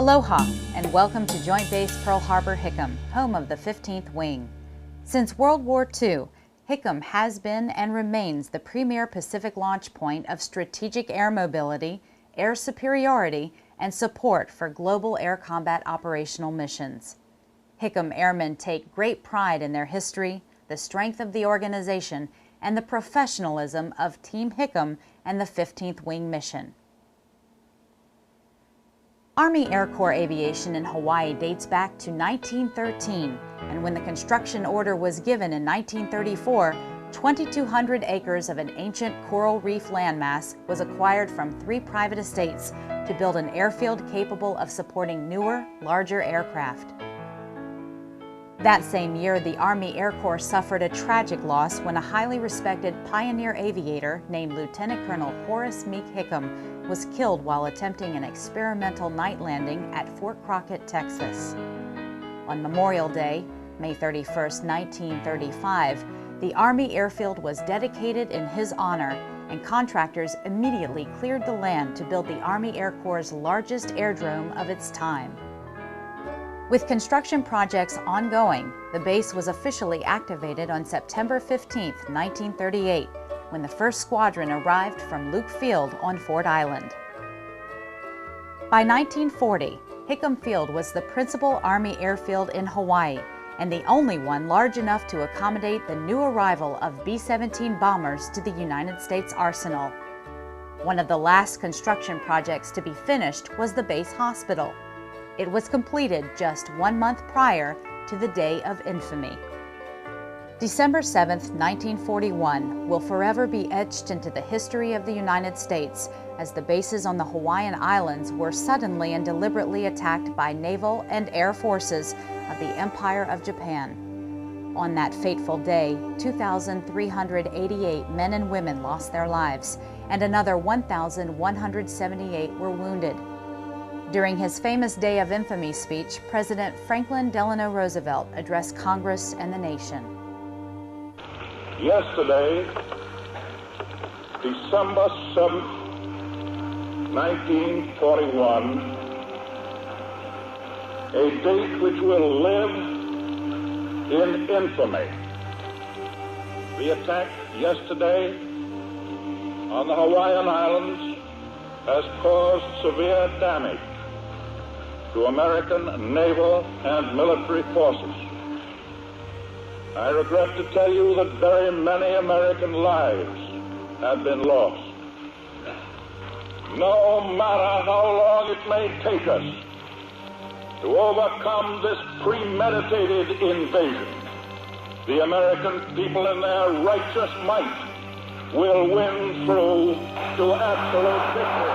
Aloha, and welcome to Joint Base Pearl Harbor Hickam, home of the 15th Wing. Since World War II, Hickam has been and remains the premier Pacific launch point of strategic air mobility, air superiority, and support for global air combat operational missions. Hickam airmen take great pride in their history, the strength of the organization, and the professionalism of Team Hickam and the 15th Wing Mission. Army Air Corps aviation in Hawaii dates back to 1913, and when the construction order was given in 1934, 2,200 acres of an ancient coral reef landmass was acquired from 3 private estates to build an airfield capable of supporting newer, larger aircraft. That same year, the Army Air Corps suffered a tragic loss when a highly respected pioneer aviator named Lieutenant Colonel Horace Meek Hickam was killed while attempting an experimental night landing at Fort Crockett, Texas. On Memorial Day, May 31, 1935, the Army airfield was dedicated in his honor, and contractors immediately cleared the land to build the Army Air Corps' largest airdrome of its time. With construction projects ongoing, the base was officially activated on September 15, 1938, when the 1st Squadron arrived from Luke Field on Ford Island. By 1940, Hickam Field was the principal Army airfield in Hawaii and the only one large enough to accommodate the new arrival of B-17 bombers to the United States Arsenal. One of the last construction projects to be finished was the base hospital. It was completed just 1 month prior to the Day of Infamy. December 7, 1941 will forever be etched into the history of the United States as the bases on the Hawaiian Islands were suddenly and deliberately attacked by naval and air forces of the Empire of Japan. On that fateful day, 2,388 men and women lost their lives, and another 1,178 were wounded. During his famous Day of Infamy speech, President Franklin Delano Roosevelt addressed Congress and the nation. Yesterday, December 7th, 1941, a date which will live in infamy. The attack yesterday on the Hawaiian Islands has caused severe damage to American naval and military forces. I regret to tell you that very many American lives have been lost. No matter how long it may take us to overcome this premeditated invasion, the American people in their righteous might will win through to absolute victory.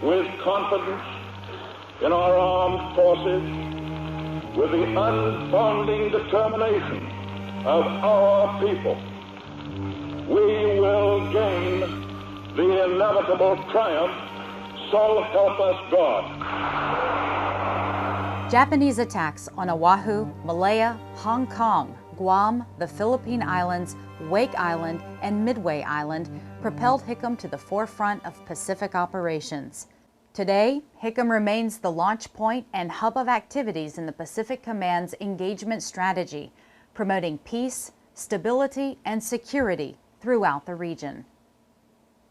With confidence in our armed forces, with the unbounding determination of our people, we will gain the inevitable triumph, so help us God. Japanese attacks on Oahu, Malaya, Hong Kong, Guam, the Philippine Islands, Wake Island, and Midway Island propelled Hickam to the forefront of Pacific operations. Today, Hickam remains the launch point and hub of activities in the Pacific Command's engagement strategy, promoting peace, stability, and security throughout the region.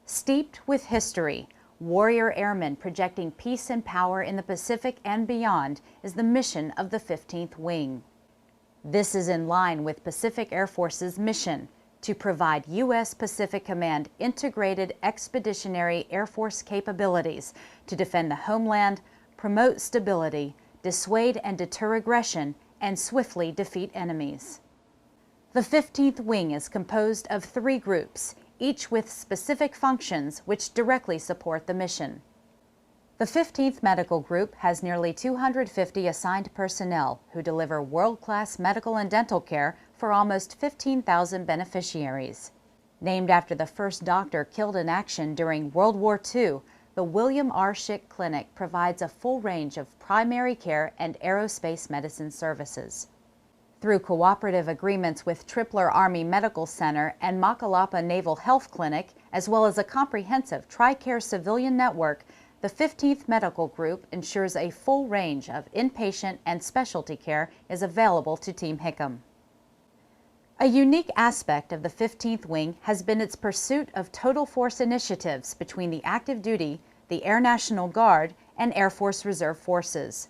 Steeped with history, warrior airmen projecting peace and power in the Pacific and beyond is the mission of the 15th Wing. This is in line with Pacific Air Force's mission to provide U.S. Pacific Command integrated expeditionary Air Force capabilities to defend the homeland, promote stability, dissuade and deter aggression, and swiftly defeat enemies. The 15th Wing is composed of 3 groups, each with specific functions which directly support the mission. The 15th Medical Group has nearly 250 assigned personnel who deliver world-class medical and dental care for almost 15,000 beneficiaries. Named after the first doctor killed in action during World War II, the William R. Schick Clinic provides a full range of primary care and aerospace medicine services. Through cooperative agreements with Tripler Army Medical Center and Makalapa Naval Health Clinic, as well as a comprehensive TRICARE civilian network, the 15th Medical Group ensures a full range of inpatient and specialty care is available to Team Hickam. A unique aspect of the 15th Wing has been its pursuit of total force initiatives between the active duty, the Air National Guard, and Air Force Reserve Forces.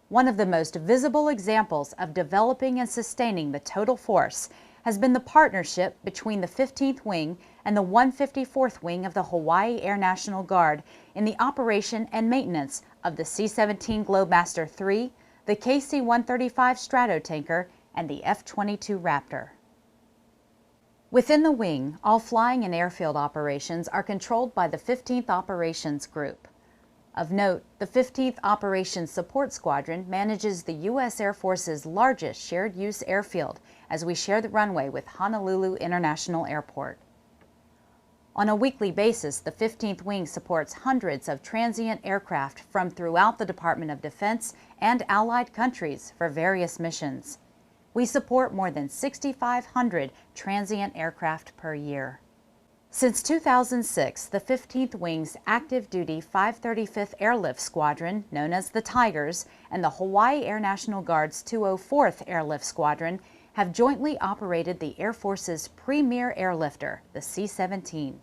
One of the most visible examples of developing and sustaining the total force has been the partnership between the 15th Wing and the 154th Wing of the Hawaii Air National Guard in the operation and maintenance of the C-17 Globemaster III, the KC-135 Stratotanker, and the F-22 Raptor. Within the wing, all flying and airfield operations are controlled by the 15th Operations Group. Of note, the 15th Operations Support Squadron manages the U.S. Air Force's largest shared-use airfield as we share the runway with Honolulu International Airport. On a weekly basis, the 15th Wing supports hundreds of transient aircraft from throughout the Department of Defense and allied countries for various missions. We support more than 6,500 transient aircraft per year. Since 2006, the 15th Wing's active-duty 535th Airlift Squadron, known as the Tigers, and the Hawaii Air National Guard's 204th Airlift Squadron have jointly operated the Air Force's premier airlifter, the C-17.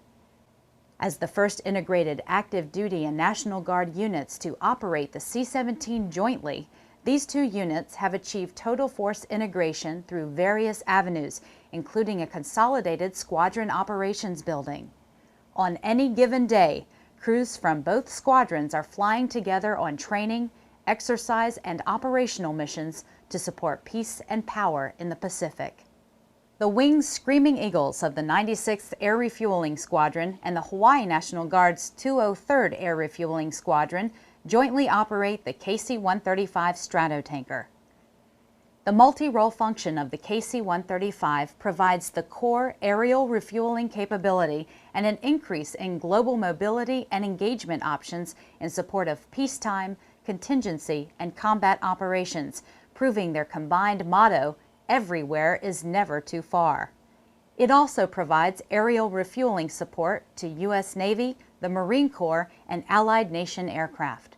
As the first integrated active-duty and National Guard units to operate the C-17 jointly, these two units have achieved total force integration through various avenues, including a consolidated squadron operations building. On any given day, crews from both squadrons are flying together on training, exercise, and operational missions to support peace and power in the Pacific. The Wing's Screaming Eagles of the 96th Air Refueling Squadron and the Hawaii National Guard's 203rd Air Refueling Squadron jointly operate the KC-135 Stratotanker. The multi-role function of the KC-135 provides the core aerial refueling capability and an increase in global mobility and engagement options in support of peacetime, contingency, and combat operations, proving their combined motto, "Everywhere is never too far." It also provides aerial refueling support to U.S. Navy, the Marine Corps, and allied nation aircraft.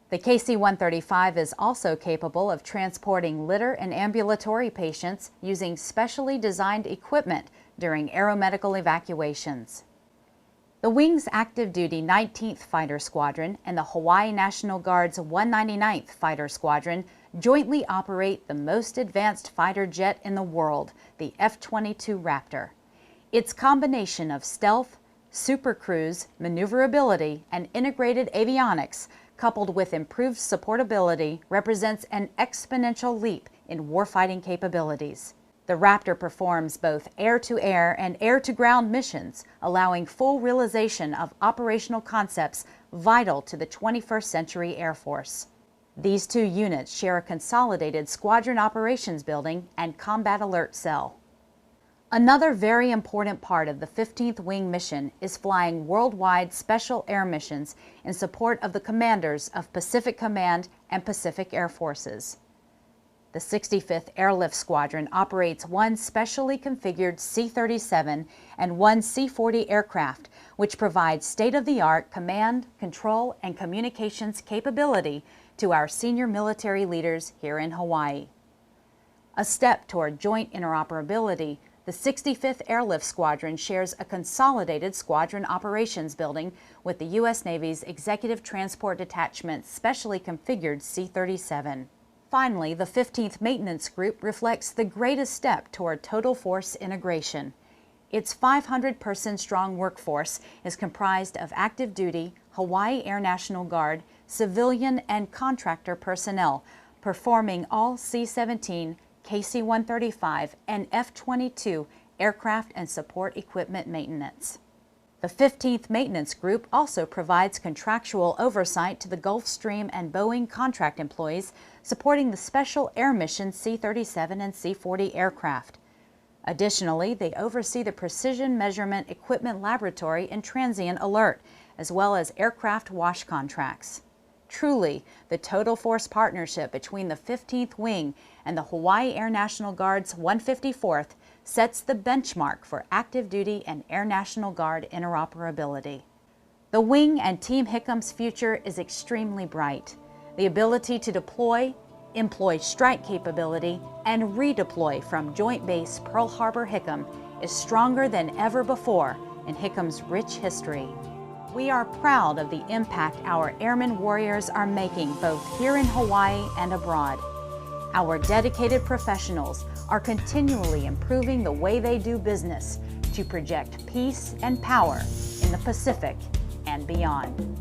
The KC-135 is also capable of transporting litter and ambulatory patients using specially designed equipment during aeromedical evacuations. The Wing's active-duty 19th Fighter Squadron and the Hawaii National Guard's 199th Fighter Squadron jointly operate the most advanced fighter jet in the world, the F-22 Raptor. Its combination of stealth, supercruise, maneuverability, and integrated avionics, coupled with improved supportability, represents an exponential leap in warfighting capabilities. The Raptor performs both air-to-air and air-to-ground missions, allowing full realization of operational concepts vital to the 21st century Air Force. These two units share a consolidated squadron operations building and combat alert cell. Another very important part of the 15th Wing mission is flying worldwide special air missions in support of the commanders of Pacific Command and Pacific Air Forces. The 65th Airlift Squadron operates one specially configured C-37 and one C-40 aircraft, which provides state-of-the-art command, control, and communications capability to our senior military leaders here in Hawaii. A step toward joint interoperability, the 65th Airlift Squadron shares a consolidated squadron operations building with the U.S. Navy's Executive Transport Detachment's specially configured C-37. Finally, the 15th Maintenance Group reflects the greatest step toward total force integration. Its 500-person strong workforce is comprised of active duty, Hawaii Air National Guard, civilian, and contractor personnel, performing all C-17, KC-135, and F-22 aircraft and support equipment maintenance. The 15th Maintenance Group also provides contractual oversight to the Gulfstream and Boeing contract employees supporting the Special Air Mission C-37 and C-40 aircraft. Additionally, they oversee the Precision Measurement Equipment Laboratory and Transient Alert, as well as aircraft wash contracts. Truly, the total force partnership between the 15th Wing and the Hawaii Air National Guard's 154th sets the benchmark for active duty and Air National Guard interoperability. The Wing and Team Hickam's future is extremely bright. The ability to deploy, employ strike capability, and redeploy from Joint Base Pearl Harbor-Hickam is stronger than ever before in Hickam's rich history. We are proud of the impact our airmen warriors are making both here in Hawaii and abroad. Our dedicated professionals are continually improving the way they do business to project peace and power in the Pacific and beyond.